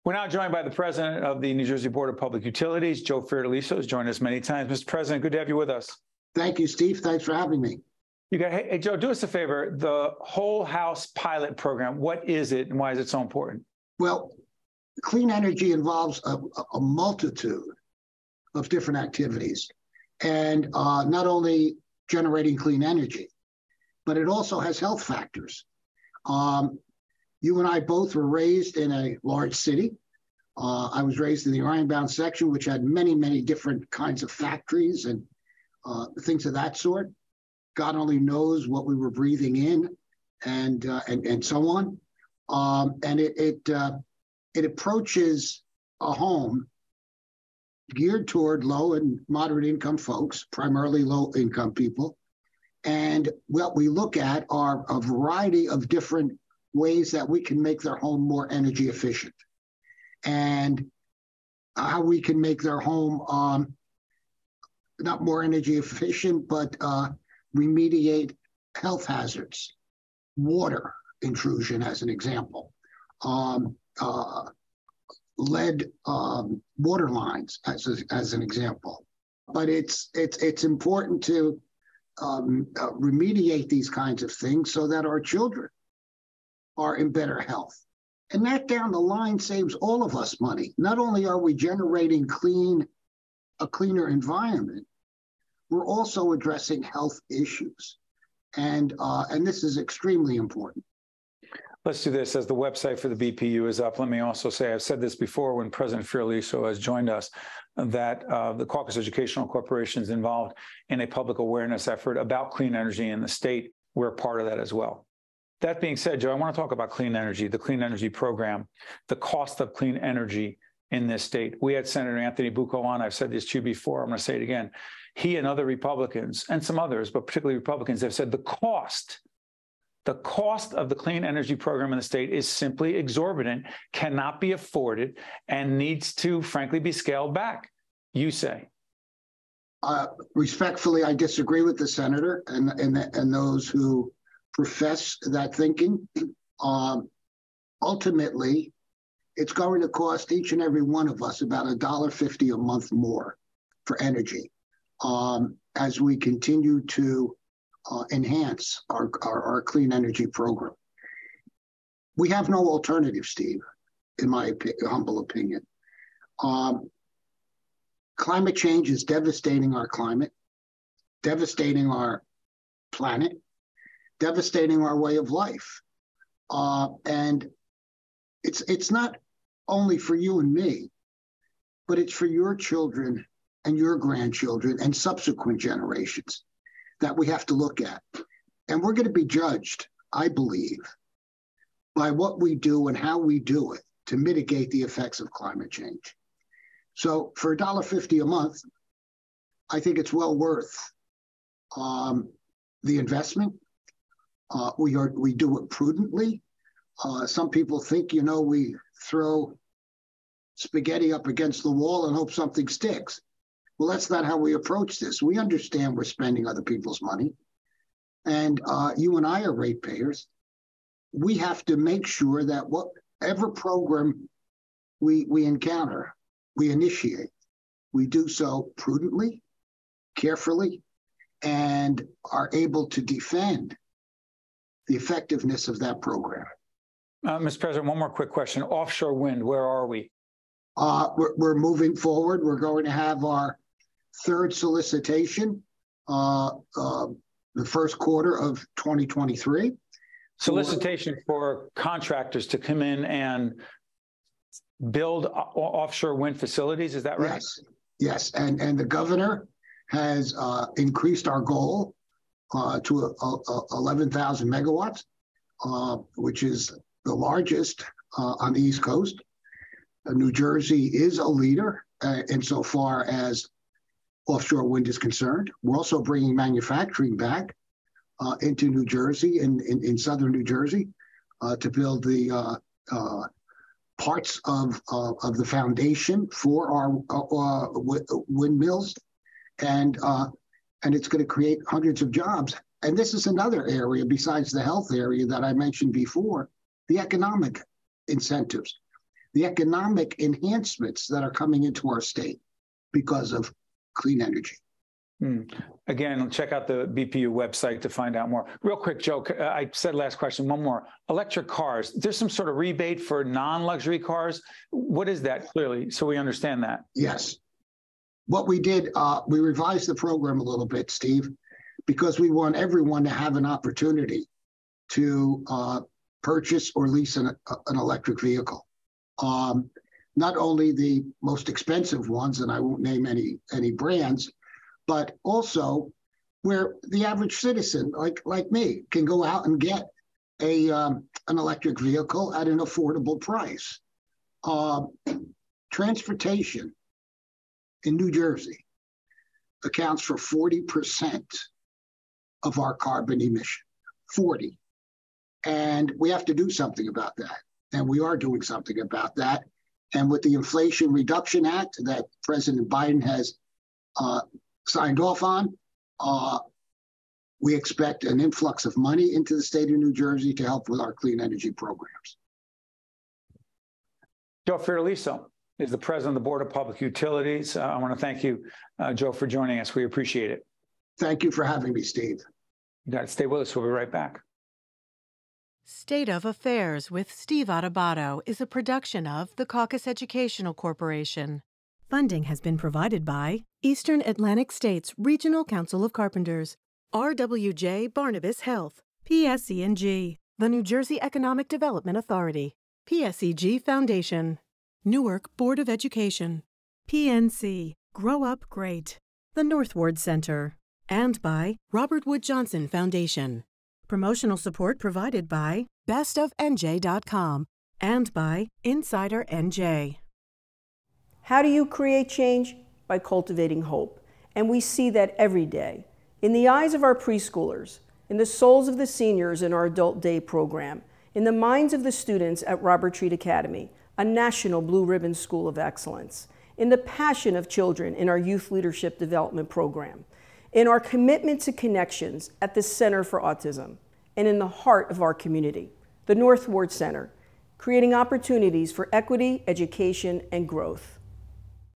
We're now joined by the president of the New Jersey Board of Public Utilities, Joe Fiordaliso, has joined us many times. Mr. President, good to have you with us. Thank you, Steve. Thanks for having me. Hey, Joe, do us a favor. The whole house pilot program, what is it and why is it so important? Well, clean energy involves a multitude of different activities, and not only generating clean energy, but it also has health factors. You and I both were raised in a large city. I was raised in the Ironbound section, which had many, many different kinds of factories and things of that sort. God only knows what we were breathing in, and so on. And it approaches a home geared toward low and moderate income folks, primarily low income people. And what we look at are a variety of different ways that we can make their home more energy efficient, and how we can make their home not more energy efficient, but remediate health hazards, water intrusion as an example, lead water lines as an example. But it's important to remediate these kinds of things so that our children are in better health. And that down the line saves all of us money. Not only are we generating a cleaner environment, we're also addressing health issues. And this is extremely important. Let's do this. As the website for the BPU is up, let me also say, I've said this before when President Fiordaliso has joined us, that the Caucus Educational Corporation is involved in a public awareness effort about clean energy in the state. We're a part of that as well. That being said, Joe, I want to talk about clean energy, the clean energy program, the cost of clean energy in this state. We had Senator Anthony Bucco on. I've said this to you before. I'm going to say it again. He and other Republicans, and some others, but particularly Republicans, have said the cost of the clean energy program in the state is simply exorbitant, cannot be afforded, and needs to, frankly, be scaled back. You say. Respectfully, I disagree with the senator and those who profess that thinking. Ultimately, it's going to cost each and every one of us about $1.50 a month more for energy as we continue to enhance our clean energy program. We have no alternative, Steve, in my humble opinion. Climate change is devastating our climate, devastating our planet, devastating our way of life. And it's not only for you and me, but it's for your children and your grandchildren and subsequent generations that we have to look at. And we're going to be judged, I believe, by what we do and how we do it to mitigate the effects of climate change. So for $1.50 a month, I think it's well worth the investment. We do it prudently. Some people think, we throw spaghetti up against the wall and hope something sticks. Well, that's not how we approach this. We understand we're spending other people's money, and you and I are ratepayers. We have to make sure that whatever program we encounter, we initiate, we do so prudently, carefully, and are able to defend the effectiveness of that program. Mr. President, one more quick question. Offshore wind, where are we? We're moving forward. We're going to have our third solicitation the first quarter of 2023. Solicitation for contractors to come in and build offshore wind facilities, is that right? Yes. And the governor has increased our goal to 11,000 megawatts, which is the largest on the East Coast. New Jersey is a leader insofar as offshore wind is concerned. We're also bringing manufacturing back into New Jersey, in southern New Jersey, to build the parts of the foundation for our windmills, and it's going to create hundreds of jobs. And this is another area besides the health area that I mentioned before, the economic incentives. the economic enhancements that are coming into our state because of clean energy. Again, check out the BPU website to find out more. Real quick, Joe, I said last question, one more. Electric cars, there's some sort of rebate for non-luxury cars. What is that clearly, so we understand that? Yes. What we did, we revised the program a little bit, Steve, because we want everyone to have an opportunity to purchase or lease an electric vehicle. Not only the most expensive ones, and I won't name any brands, but also where the average citizen, like me, can go out and get an electric vehicle at an affordable price. Transportation in New Jersey accounts for 40% of our carbon emission. 40. And we have to do something about that. And we are doing something about that. And with the Inflation Reduction Act that President Biden has signed off on, we expect an influx of money into the state of New Jersey to help with our clean energy programs. Joe Fiordaliso is the president of the Board of Public Utilities. I want to thank you, Joe, for joining us. We appreciate it. Thank you for having me, Steve. You got to stay with us. We'll be right back. State of Affairs with Steve Adubato is a production of the Caucus Educational Corporation. Funding has been provided by Eastern Atlantic States Regional Council of Carpenters, RWJ Barnabas Health, PSE&G, the New Jersey Economic Development Authority, PSEG Foundation, Newark Board of Education, PNC, Grow Up Great, the Northward Center, and by Robert Wood Johnson Foundation. Promotional support provided by bestofnj.com and by Insider NJ. How do you create change? By cultivating hope. And we see that every day. In the eyes of our preschoolers, in the souls of the seniors in our Adult Day program, in the minds of the students at Robert Treat Academy, a national Blue Ribbon School of Excellence, in the passion of children in our Youth Leadership Development Program, in our commitment to connections at the Center for Autism, and in the heart of our community, the Northward Center, creating opportunities for equity, education, and growth.